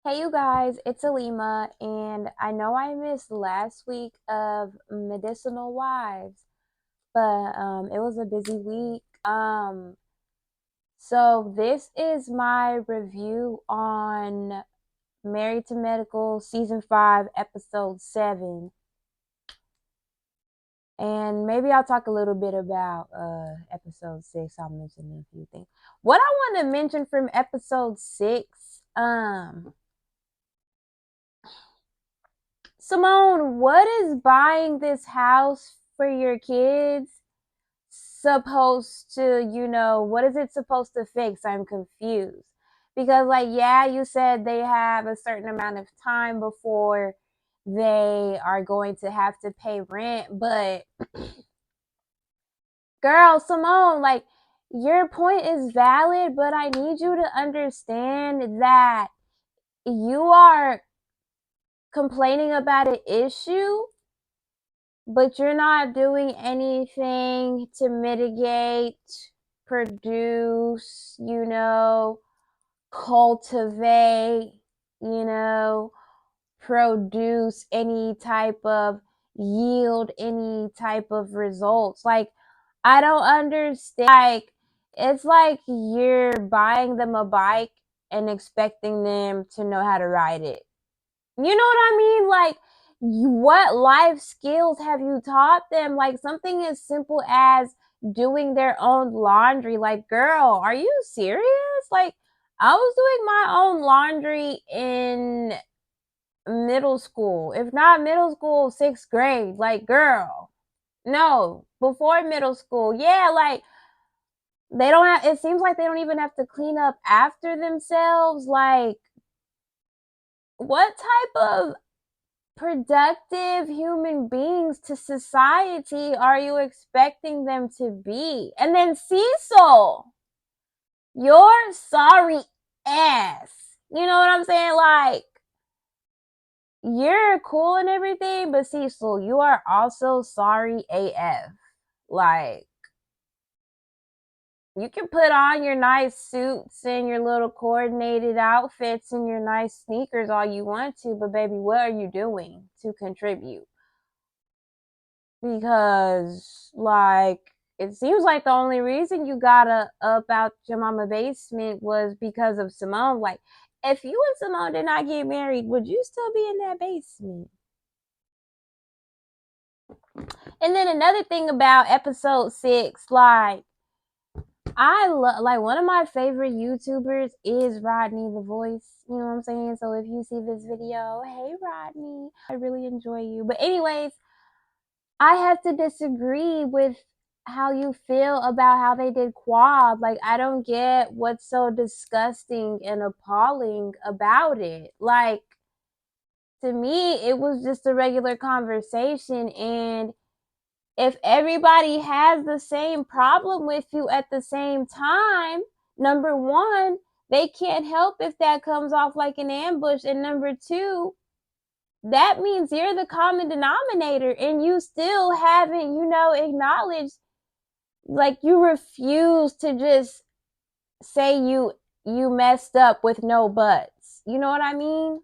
Hey you guys, it's Alima, and I know I missed last week of Medicinal Wives, but it was a busy week. So this is my review on Married to Medical season 5, episode 7. And maybe I'll talk a little bit about episode 6. I'll mention a few things. What I want to mention from episode 6, Simone, what is buying this house for your kids supposed to, what is it supposed to fix? I'm confused. Because, like, yeah, you said they have a certain amount of time before they are going to have to pay rent, but girl, Simone, like, your point is valid, but I need you to understand that you are complaining about an issue, but you're not doing anything to mitigate, produce, cultivate, you know, produce any type of yield, any type of results. Like, I don't understand. Like, it's like you're buying them a bike and expecting them to know how to ride it. You know what I mean? Like, what life skills have you taught them? Like, something as simple as doing their own laundry. Like, girl, are you serious? Like, I was doing my own laundry in middle school. If not middle school, sixth grade. Like, girl, no, before middle school. Yeah, like, they don't have, it seems like they don't even have to clean up after themselves. Like, what type of productive human beings to society are you expecting them to be? And then Cecil, your sorry ass. You know what I'm saying? Like, you're cool and everything, but Cecil, you are also sorry AF. Like, you can put on your nice suits and your little coordinated outfits and your nice sneakers all you want to, but baby, what are you doing to contribute? Because, like, it seems like the only reason you got up out your mama basement was because of Simone. Like, if you and Simone did not get married, would you still be in that basement? And then another thing about episode 6, like, I love, like, one of my favorite YouTubers is Rodney the Voice. You know what I'm saying? So if you see this video, hey Rodney, I really enjoy you. But anyways, I have to disagree with how you feel about how they did Quad. Like, I don't get what's so disgusting and appalling about it. Like, to me, it was just a regular conversation. And if everybody has the same problem with you at the same time, number one, they can't help if that comes off like an ambush. And number two, that means you're the common denominator and you still haven't, acknowledged, like, you refuse to just say you messed up with no buts. You know what I mean?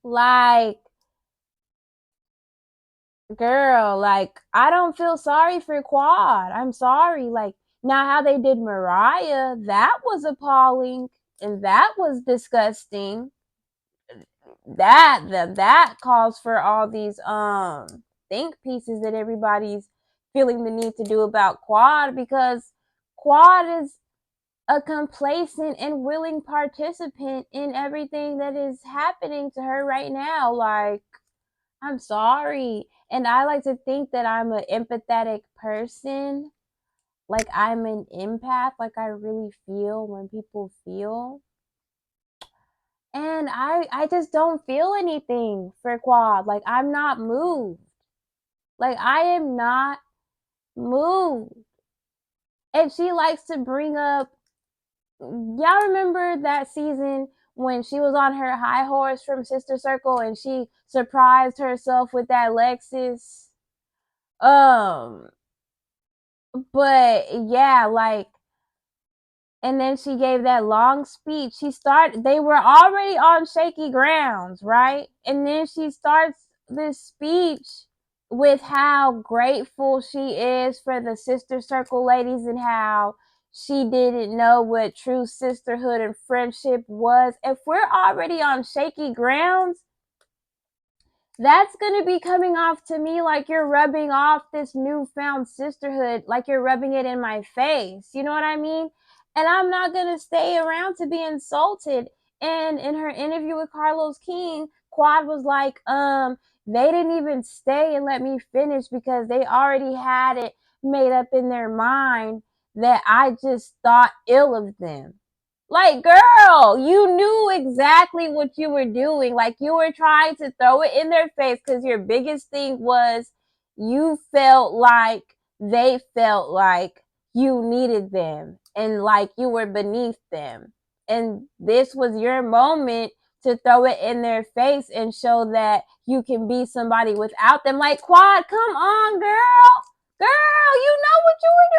Like, girl, like, I don't feel sorry for Quad. I'm sorry. Like, now how they did Mariah, that was appalling and that was disgusting. That calls for all these think pieces that everybody's feeling the need to do about Quad, because Quad is a complacent and willing participant in everything that is happening to her right now. Like, I'm sorry. And I like to think that I'm an empathetic person. Like, I'm an empath. Like, I really feel when people feel. And I just don't feel anything for Quad. Like, I'm not moved. Like, I am not moved. And she likes to bring up, y'all remember that season when she was on her high horse from Sister Circle and she surprised herself with that Lexus? Um, but yeah, like, And then she gave that long speech. They were already on shaky grounds, right? And then she starts this speech with how grateful she is for the sister circle ladies and how she didn't know what true sisterhood and friendship was. If we're already on shaky grounds, that's going to be coming off to me like you're rubbing off this newfound sisterhood, like you're rubbing it in my face. You know what I mean? And I'm not going to stay around to be insulted. And in her interview with Carlos King, Quad was like, they didn't even stay and let me finish because they already had it made up in their mind that I just thought ill of them. Like, girl, you knew exactly what you were doing. Like, you were trying to throw it in their face because your biggest thing was you felt like they felt like you needed them and like you were beneath them. And this was your moment to throw it in their face and show that you can be somebody without them. Like, Quad, come on, girl. Girl, you know what you were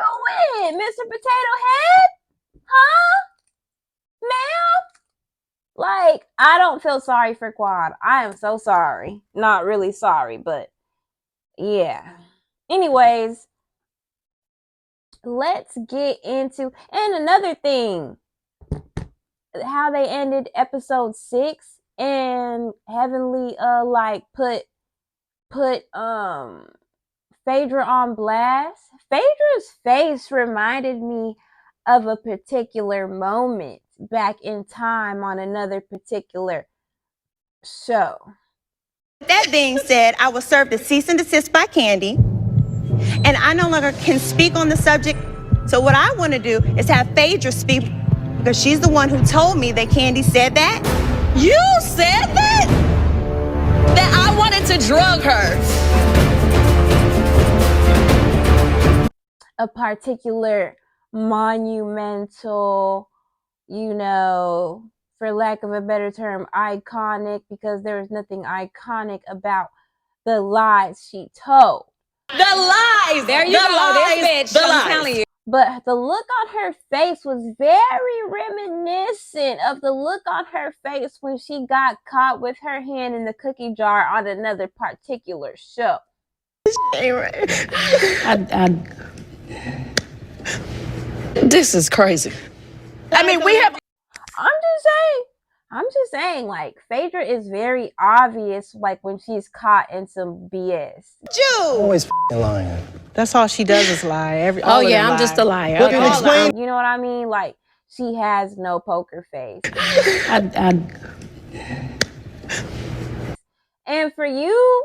doing, Mr. Potato Head. Huh? Ma'am? Like, I don't feel sorry for Quad. I am so sorry. Not really sorry, but yeah. Anyways, let's get into, and another thing, how they ended episode 6 and Heavenly put Phaedra on blast. Phaedra's face reminded me of a particular moment back in time on another particular show. That being said, I was served a cease and desist by Candy, and I no longer can speak on the subject. So what I want to do is have Phaedra speak because she's the one who told me that Candy said that. You said that? That I wanted to drug her. A particular monumental, for lack of a better term, iconic, because there was nothing iconic about the lies she told. The lies! There you go, this bitch, I'm telling you. But the look on her face was very reminiscent of the look on her face when she got caught with her hand in the cookie jar on another particular show. This is crazy. I mean, I'm just saying, like, Phaedra is very obvious, like, when she's caught in some BS. Always lying. That's all she does is lie. Oh yeah, I'm just a liar. Look, explain. You know what I mean? Like, she has no poker face. And for your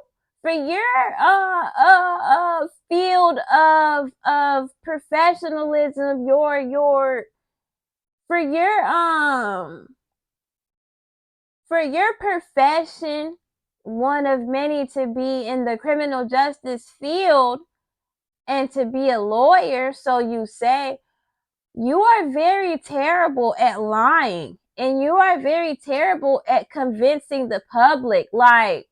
field of professionalism, for your profession, one of many to be in the criminal justice field and to be a lawyer, so you say, you are very terrible at lying and you are very terrible at convincing the public. Like,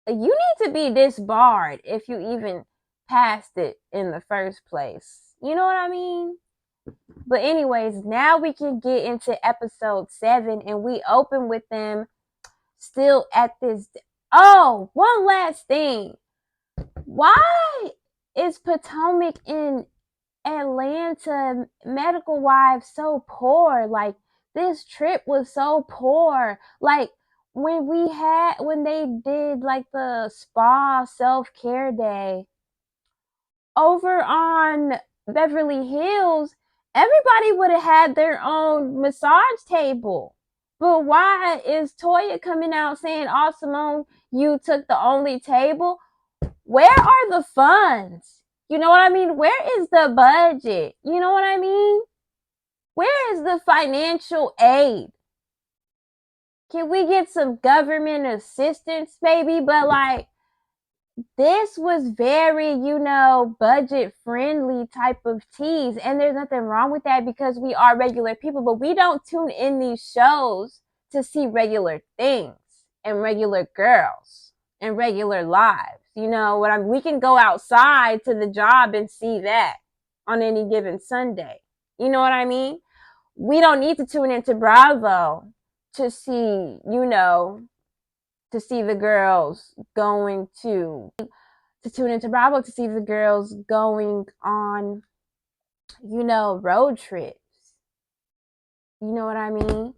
you need to be disbarred if you even passed it in the first place. You know what I mean? But anyways, now we can get into episode 7 and we open with them still at this. Oh, one last thing. Why is Potomac in Atlanta medical wives so poor? Like, this trip was so poor. Like, when they did like the spa self-care day over on Beverly Hills, everybody would have had their own massage table. But why is Toya coming out saying, "Oh, Simone, you took the only table"? Where are the funds? You know what I mean? Where is the budget? You know what I mean? Where is the financial aid? Can we get some government assistance, maybe? But like, this was very, budget friendly type of tease. And there's nothing wrong with that because we are regular people, but we don't tune in these shows to see regular things and regular girls and regular lives. You know what I mean? We can go outside to the job and see that on any given Sunday. You know what I mean? We don't need to tune into Bravo to see, to see the girls going to tune into Bravo to see the girls going on, road trips. You know what I mean?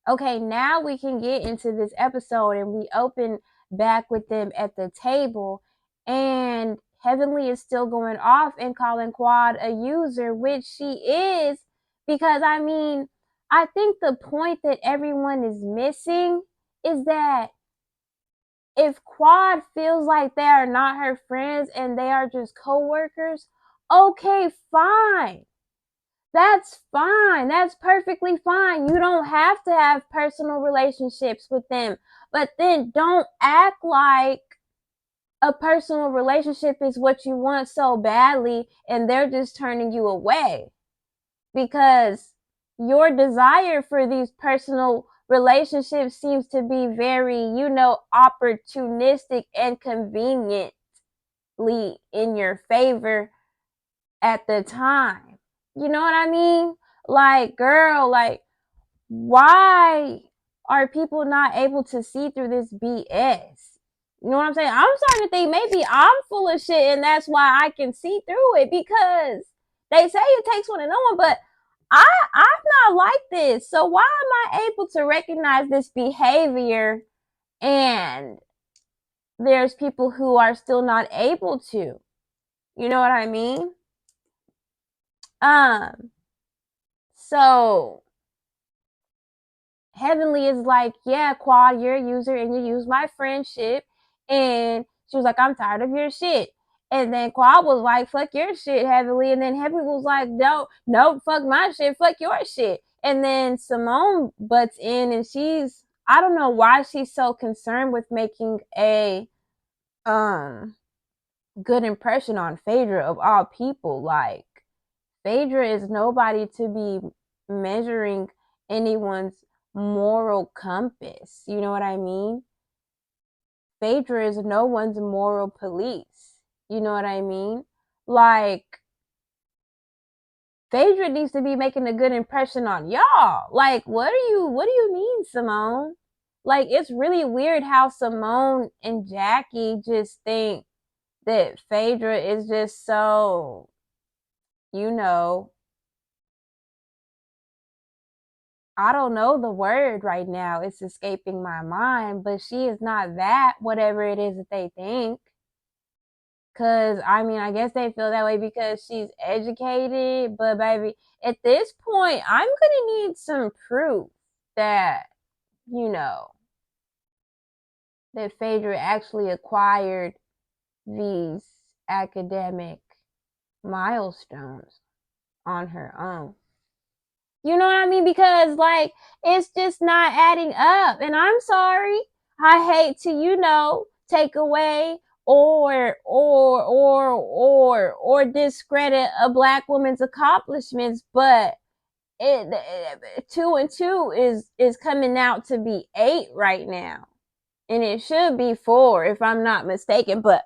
Okay, now we can get into this episode and we open back with them at the table, and Heavenly is still going off and calling Quad a user, which she is, because I think the point that everyone is missing is that if Quad feels like they are not her friends and they are just co-workers, okay, fine. That's fine. That's perfectly fine. You don't have to have personal relationships with them. But then don't act like a personal relationship is what you want so badly and they're just turning you away. Because your desire for these personal relationships seems to be very, opportunistic and conveniently in your favor at the time. You know what I mean? Like, girl, like, why are people not able to see through this BS? You know what I'm saying? I'm starting to think maybe I'm full of shit and that's why I can see through it, because they say it takes one to know one, but I'm not like this. So why am I able to recognize this behavior and there's people who are still not able to? You know what I mean? Um, so Heavenly is like, yeah, Quad, you're a user and you use my friendship. And she was like, I'm tired of your shit. And then Quad was like, fuck your shit, Heavenly. And then Heavenly was like, no, fuck my shit, fuck your shit. And then Simone butts in and I don't know why she's so concerned with making a good impression on Phaedra of all people. Like, Phaedra is nobody to be measuring anyone's moral compass. You know what I mean? Phaedra is no one's moral police. You know what I mean? Like, Phaedra needs to be making a good impression on y'all. Like, what do you mean, Simone? Like, it's really weird how Simone and Jackie just think that Phaedra is just so, you know, I don't know the word right now. It's escaping my mind, but she is not that, whatever it is that they think. Cause I guess they feel that way because she's educated, but baby, at this point, I'm gonna need some proof that, you know, that Phaedra actually acquired these academic milestones on her own. You know what I mean? Because like it's just not adding up. And I'm sorry. I hate to, take away or discredit a black woman's accomplishments, but two and two is coming out to be 8 right now. And it should be 4 if I'm not mistaken, but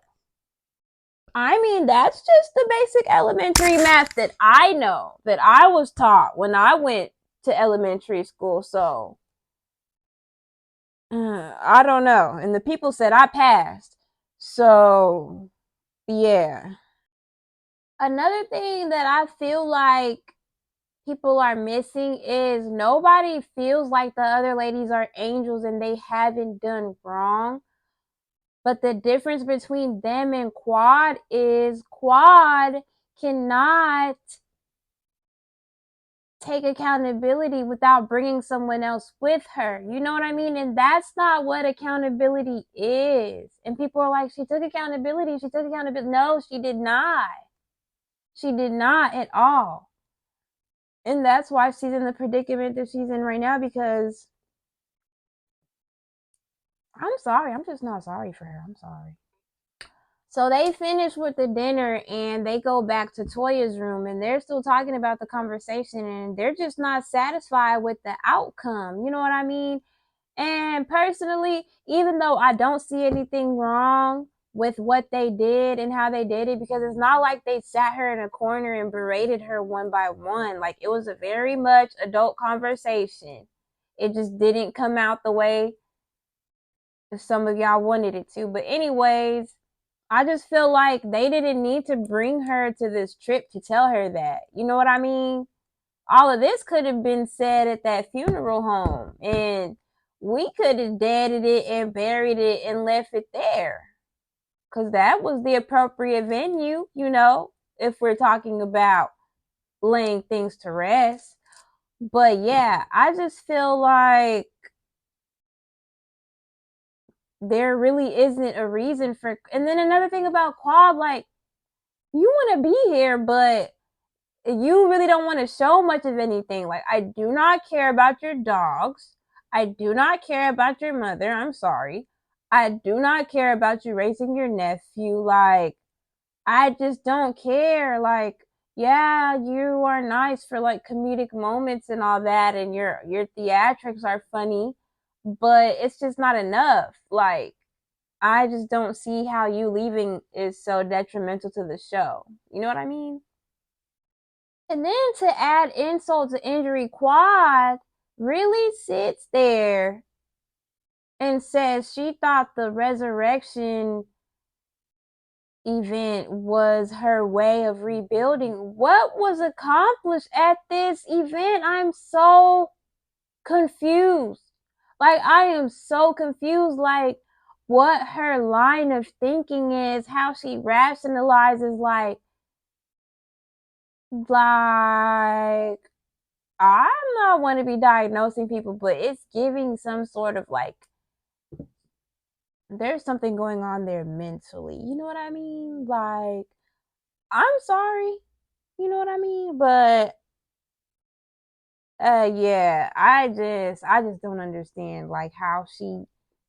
that's just the basic elementary math that I know, that I was taught when I went to elementary school. So, I don't know. And the people said I passed. So, yeah. Another thing that I feel like people are missing is nobody feels like the other ladies are angels and they haven't done wrong. But the difference between them and Quad is Quad cannot take accountability without bringing someone else with her. You know what I mean? And that's not what accountability is. And people are like, she took accountability. She took accountability. No, she did not. She did not at all. And that's why she's in the predicament that she's in right now, because I'm sorry. I'm just not sorry for her. I'm sorry. So they finish with the dinner and they go back to Toya's room and they're still talking about the conversation and they're just not satisfied with the outcome. You know what I mean? And personally, even though I don't see anything wrong with what they did and how they did it, because it's not like they sat her in a corner and berated her one by one. Like, it was a very much adult conversation. It just didn't come out the way some of y'all wanted it to. But anyways, I just feel like they didn't need to bring her to this trip to tell her that. You know what I mean? All of this could have been said at that funeral home, and we could have deaded it and buried it and left it there. Because that was the appropriate venue, you know, if we're talking about laying things to rest. But yeah, I just feel like there really isn't a reason for. And then another thing about Quad, like, you want to be here, but you really don't want to show much of anything. Like, I do not care about your dogs. I do not care about your mother. I'm sorry. I do not care about you raising your nephew. Like, I just don't care. Like, yeah, you are nice for like comedic moments and all that, and your theatrics are funny, but it's just not enough. Like, I just don't see how you leaving is so detrimental to the show. You know what I mean? And then to add insult to injury, Quad really sits there and says she thought the resurrection event was her way of rebuilding. What was accomplished at this event? I'm so confused. Like, I am so confused. Like, what her line of thinking is, how she rationalizes, like I'm not want to be diagnosing people, but it's giving some sort of like there's something going on there mentally. You know what I mean? Like, I'm sorry. You know what I mean? But yeah, I just don't understand like how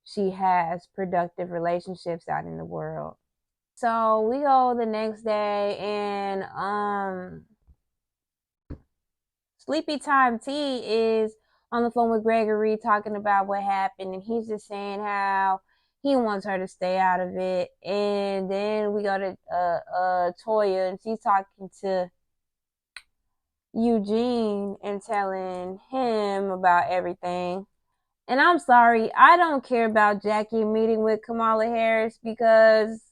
she has productive relationships out in the world. So we go the next day, and Sleepy Time T is on the phone with Gregory talking about what happened, and he's just saying how he wants her to stay out of it. And then we go to Toya, and she's talking to Eugene and telling him about everything. And I'm sorry, I don't care about Jackie meeting with Kamala Harris, because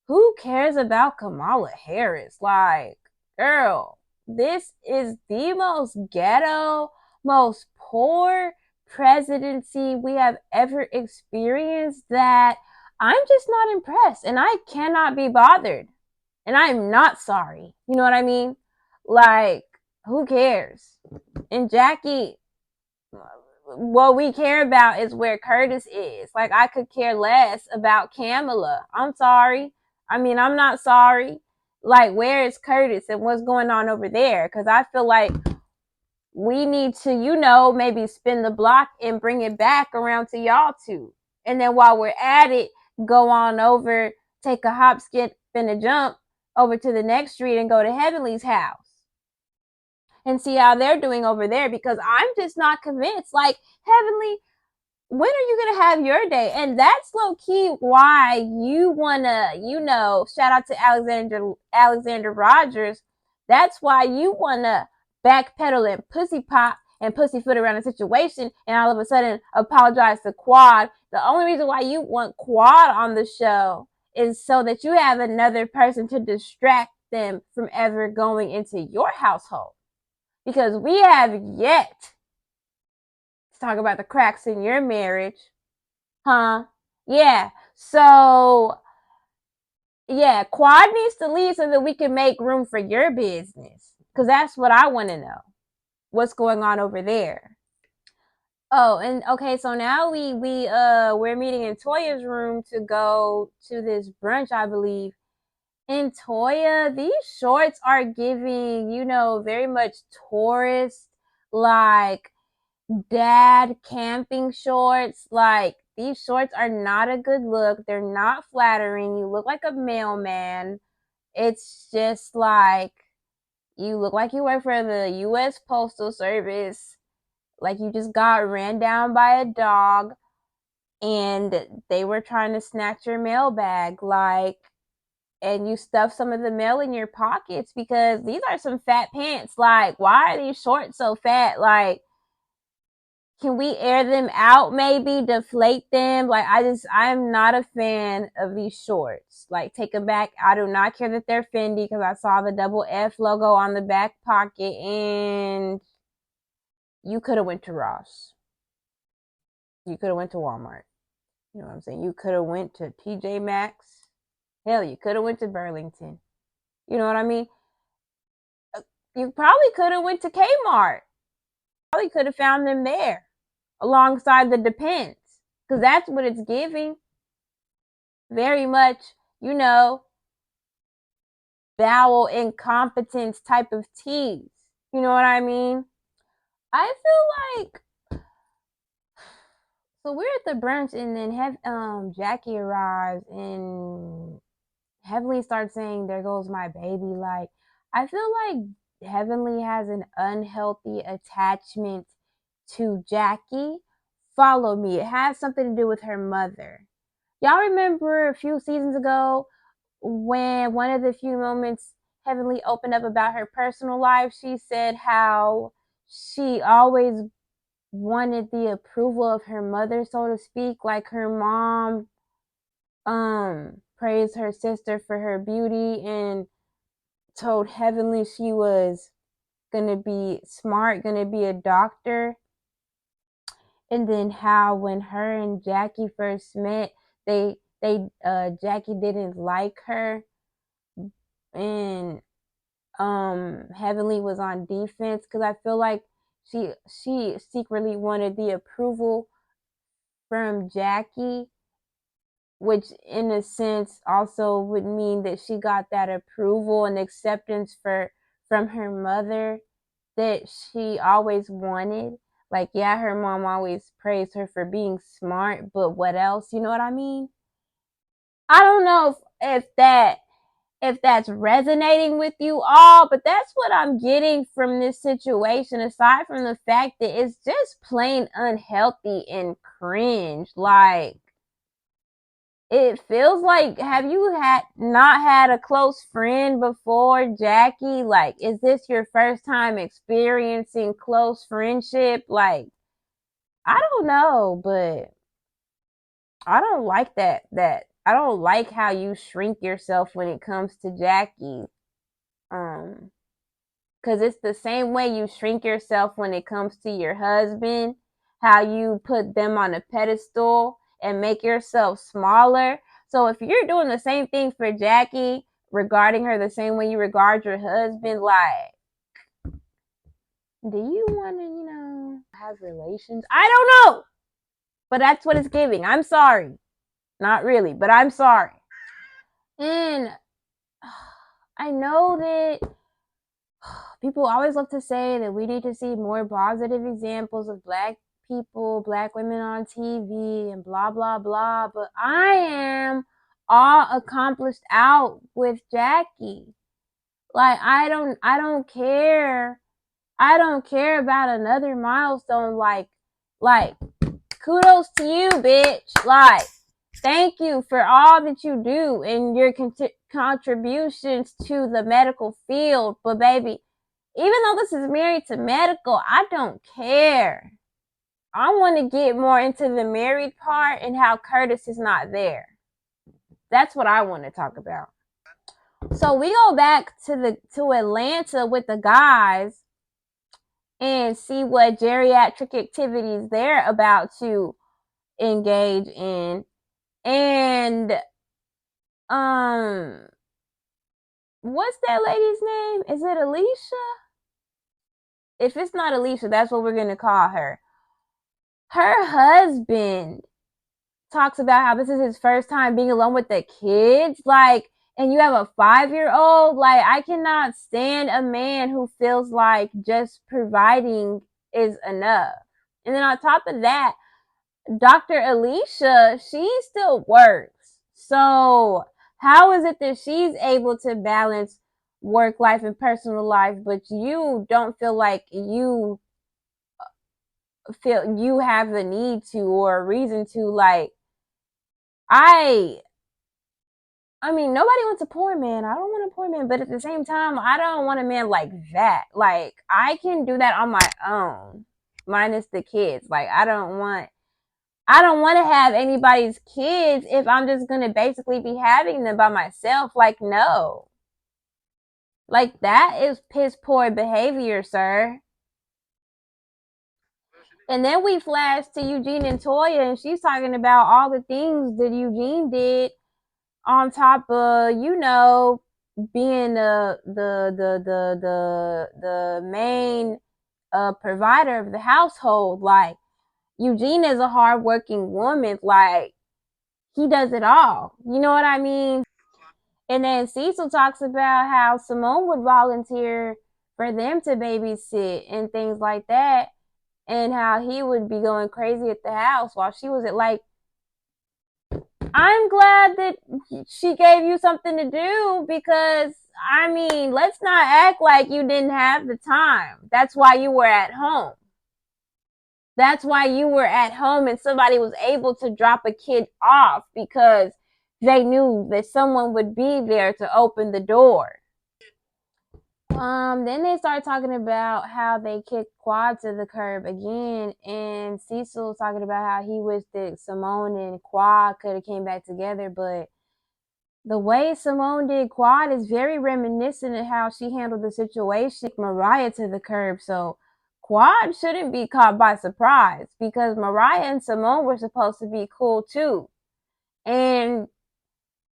who cares about Kamala Harris? Like, girl, this is the most ghetto, most poor presidency we have ever experienced, that I'm just not impressed and I cannot be bothered. And I'm not sorry. You know what I mean? Like, who cares? And Jackie, what we care about is where Curtis is. Like, I could care less about Kamala. I'm sorry. I mean, I'm not sorry. Like, where is Curtis and what's going on over there? Because I feel like we need to, maybe spin the block and bring it back around to y'all two. And then while we're at it, go on over, take a hop, skip, and a jump over to the next street and go to Heavenly's house and see how they're doing over there, because I'm just not convinced. Like, Heavenly, when are you gonna have your day? And that's low key why you wanna, shout out to Alexander Rogers. That's why you wanna backpedal and pussy pop and pussyfoot around a situation, and all of a sudden apologize to Quad. The only reason why you want Quad on the show is so that you have another person to distract them from ever going into your household, because we have yet to talk about the cracks in your marriage. Huh? Yeah. So, yeah, Quad needs to leave so that we can make room for your business. Because that's what I want to know. What's going on over there? Oh, and okay, so now we're meeting in Toya's room to go to this brunch, I believe. In Toya, these shorts are giving, very much tourist, like dad camping shorts. Like, these shorts are not a good look. They're not flattering. You look like a mailman. It's just like you look like you work for the US Postal Service. Like, you just got ran down by a dog. and they were trying to snatch your mail bag, like, and you stuff some of the mail in your pockets because these are some fat pants. Like, why are these shorts so fat? Like, can we air them out, maybe deflate them? Like, I'm not a fan of these shorts. Like, take them back. I do not care that they're Fendi because I saw the double F logo on the back pocket, and you could have went to Ross. You could have went to Walmart. You know what I'm saying? You could have went to TJ Maxx. Hell, you could have went to Burlington. You know what I mean? You probably could have went to Kmart. Probably could have found them there alongside the Depends, because that's what it's giving. Very much, you know, bowel incompetence type of teas. You know what I mean? I feel like, so we're at the brunch, and then Jackie arrives, and Heavenly starts saying, "There goes my baby." Like, I feel like Heavenly has an unhealthy attachment to Jackie. Follow me. It has something to do with her mother. Y'all remember a few seasons ago when one of the few moments Heavenly opened up about her personal life? She said how she always wanted the approval of her mother, so to speak. Like, her mom praised her sister for her beauty and told Heavenly she was gonna be smart, gonna be a doctor. And then how when her and Jackie first met, they Jackie didn't like her, and Heavenly was on defense because I feel like she secretly wanted the approval from Jackie, which in a sense also would mean that she got that approval and acceptance from her mother that she always wanted. Like, yeah, her mom always praised her for being smart, but what else? You know what I mean? I don't know if that's resonating with you all, but that's what I'm getting from this situation, aside from the fact that it's just plain unhealthy and cringe. Like, it feels like, have you not had a close friend before, Jackie? Like, is this your first time experiencing close friendship? Like, I don't know, but I don't like that I don't like how you shrink yourself when it comes to Jackie. Um because it's the same way you shrink yourself when it comes to your husband, how you put them on a pedestal and make yourself smaller. So if you're doing the same thing for Jackie, regarding her the same way you regard your husband, like, do you want to, have relations? I don't know, but that's what it's giving. I'm sorry. Not really, but I'm sorry. And I know that people always love to say that we need to see more positive examples of Black people, Black women on TV, and blah, blah, blah. But I am all accomplished out with Jackie. Like, I don't care. I don't care about another milestone. Like, kudos to you, bitch. Like, thank you for all that you do and your contributions to the medical field. But baby, even though this is married to medical, I don't care. I want to get more into the married part and how Curtis is not there. That's what I want to talk about. So we go back to Atlanta with the guys and see what geriatric activities they're about to engage in. And um what's that lady's name? Is it Alicia? If it's not Alicia, that's what we're gonna call her. Her husband talks about how this is his first time being alone with the kids. Like, and you have a 5-year-old. Like, I cannot stand a man who feels like just providing is enough. And then on top of that, Dr. Alicia, she still works. So how is it that she's able to balance work life and personal life, but you don't feel like you feel you have the need to or a reason to. Like, I I mean, nobody wants a poor man. I don't want a poor man, but at the same time, I don't want a man like that. Like, I can do that on my own, minus the kids. Like, I don't want to have anybody's kids if I'm just gonna basically be having them by myself. Like, no, like that is piss poor behavior, sir. And then we flash to Eugene and Toya, and she's talking about all the things that Eugene did on top of, being the main provider of the household. Like, Eugene is a hardworking woman. Like, he does it all. You know what I mean? And then Cecil talks about how Simone would volunteer for them to babysit and things like that, and how he would be going crazy at the house while she was at, like, I'm glad that she gave you something to do, because I mean, let's not act like you didn't have the time. That's why you were at home. That's why you were at home and somebody was able to drop a kid off, because they knew that someone would be there to open the door. Then they started talking about how they kicked Quad to the curb again, and Cecil was talking about how he wished that Simone and Quad could have came back together, but the way Simone did Quad is very reminiscent of how she handled the situation with Mariah to the curb. So Quad shouldn't be caught by surprise, because Mariah and Simone were supposed to be cool too. And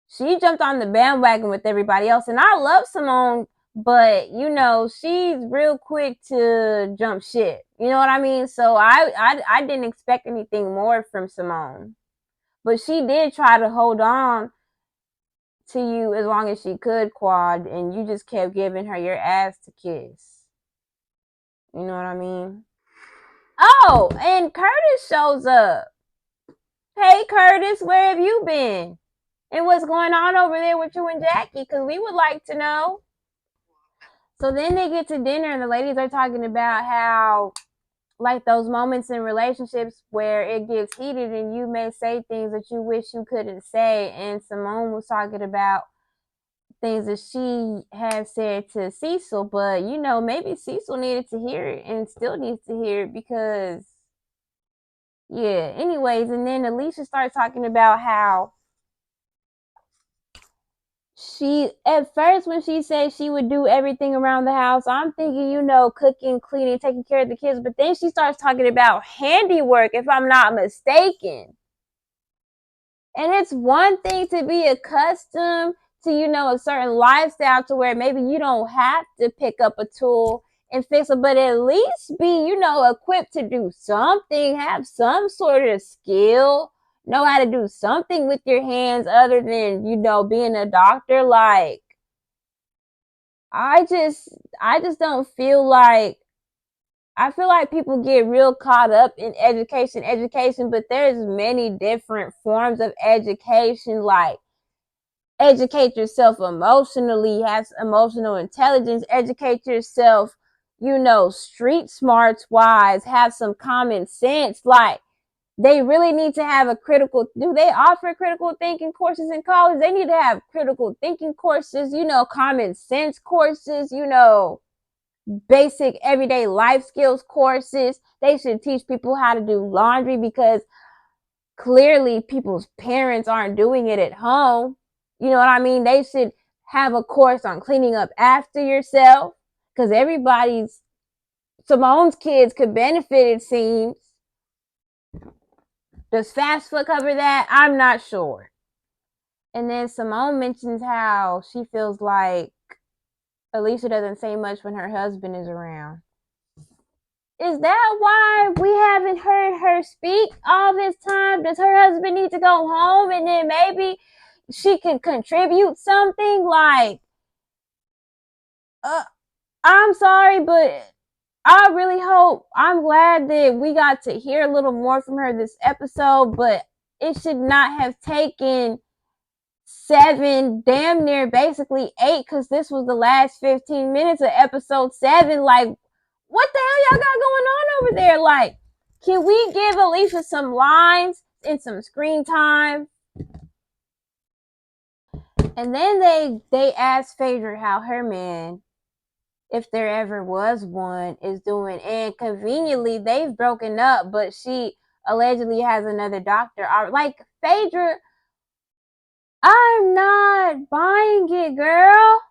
she jumped on the bandwagon with everybody else. And I love Simone, but she's real quick to jump shit. You know what I mean? So I didn't expect anything more from Simone. But she did try to hold on to you as long as she could, Quad, and you just kept giving her your ass to kiss. You know what I mean? Oh, and Curtis shows up. Hey, Curtis, where have you been? And what's going on over there with you and Jackie? Because we would like to know. So then they get to dinner, and the ladies are talking about how, like, those moments in relationships where it gets heated and you may say things that you wish you couldn't say. And Simone was talking about things that she had said to Cecil, but maybe Cecil needed to hear it and still needs to hear it, because yeah, anyways. And then Alicia starts talking about how she, at first, when she said she would do everything around the house, I'm thinking, cooking, cleaning, taking care of the kids, but then she starts talking about handiwork, if I'm not mistaken. And it's one thing to be accustomed to, a certain lifestyle to where maybe you don't have to pick up a tool and fix it, but at least be, equipped to do something, have some sort of skill, know how to do something with your hands other than, being a doctor. Like, I just don't feel like, I feel like people get real caught up in education, but there's many different forms of education. Like, educate yourself emotionally, have emotional intelligence, educate yourself, street smarts wise, have some common sense. Like, they really need to have do they offer critical thinking courses in college? They need to have critical thinking courses, common sense courses, basic everyday life skills courses. They should teach people how to do laundry, because clearly people's parents aren't doing it at home. You know what I mean? They should have a course on cleaning up after yourself, because Simone's kids could benefit, it seems. Does FAFSA cover that? I'm not sure. And then Simone mentions how she feels like Alicia doesn't say much when her husband is around. Is that why we haven't heard her speak all this time? Does her husband need to go home and then maybe she can contribute something? Like, I'm sorry, but I really hope, I'm glad that we got to hear a little more from her this episode, but it should not have taken 7, damn near basically 8, because this was the last 15 minutes of episode 7. Like, what the hell y'all got going on over there? Like, Can we give Alicia some lines and some screen time? And then they asked Phaedra how her man, if there ever was one, is doing. And conveniently, they've broken up, but she allegedly has another doctor. Like, Phaedra, I'm not buying it, girl.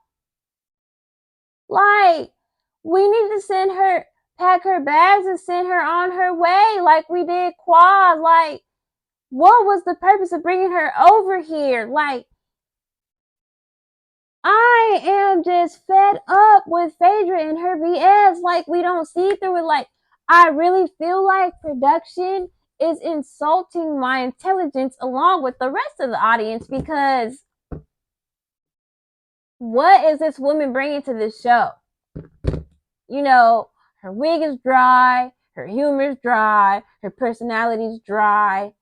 Like, we need to send her, pack her bags and send her on her way like we did Quad. Like, what was the purpose of bringing her over here? Like, I am just fed up with Phaedra and her BS. Like, we don't see through it. Like, I really feel like production is insulting my intelligence along with the rest of the audience, because what is this woman bringing to this show? You know, her wig is dry, her humor is dry, her personality is dry.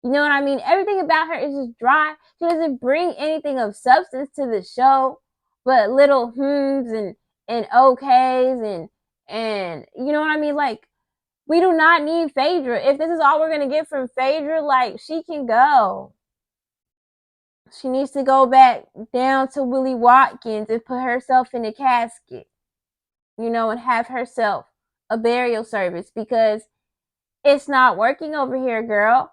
You know what I mean? Everything about her is just dry. She doesn't bring anything of substance to the show, but little hmms and okays and you know what I mean? Like, we do not need Phaedra. If this is all we're gonna get from Phaedra, like, she can go. She needs to go back down to Willie Watkins and put herself in a casket, you know, and have herself a burial service, because it's not working over here, girl.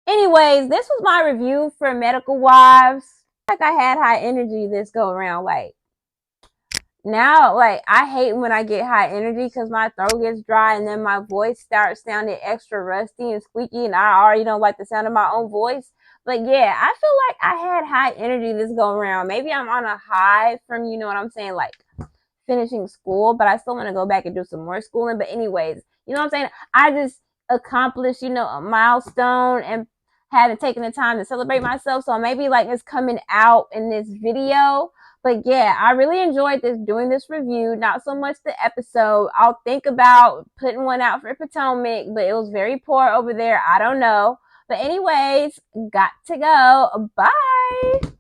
Anyways, this was my review for Medical Wives. Like, I had high energy this go around. Like, now, like, I hate when I get high energy because my throat gets dry and then my voice starts sounding extra rusty and squeaky, and I already don't like the sound of my own voice. But yeah, I feel like I had high energy this go around. Maybe I'm on a high from, you know what I'm saying, like, finishing school, but I still want to go back and do some more schooling. But anyways, you know what I'm saying? I just accomplished, you know, a milestone and hadn't taken the time to celebrate myself. So maybe like it's coming out in this video. But yeah, I really enjoyed doing this review. Not so much the episode. I'll think about putting one out for Potomac, but it was very poor over there. I don't know. But anyways, got to go. Bye.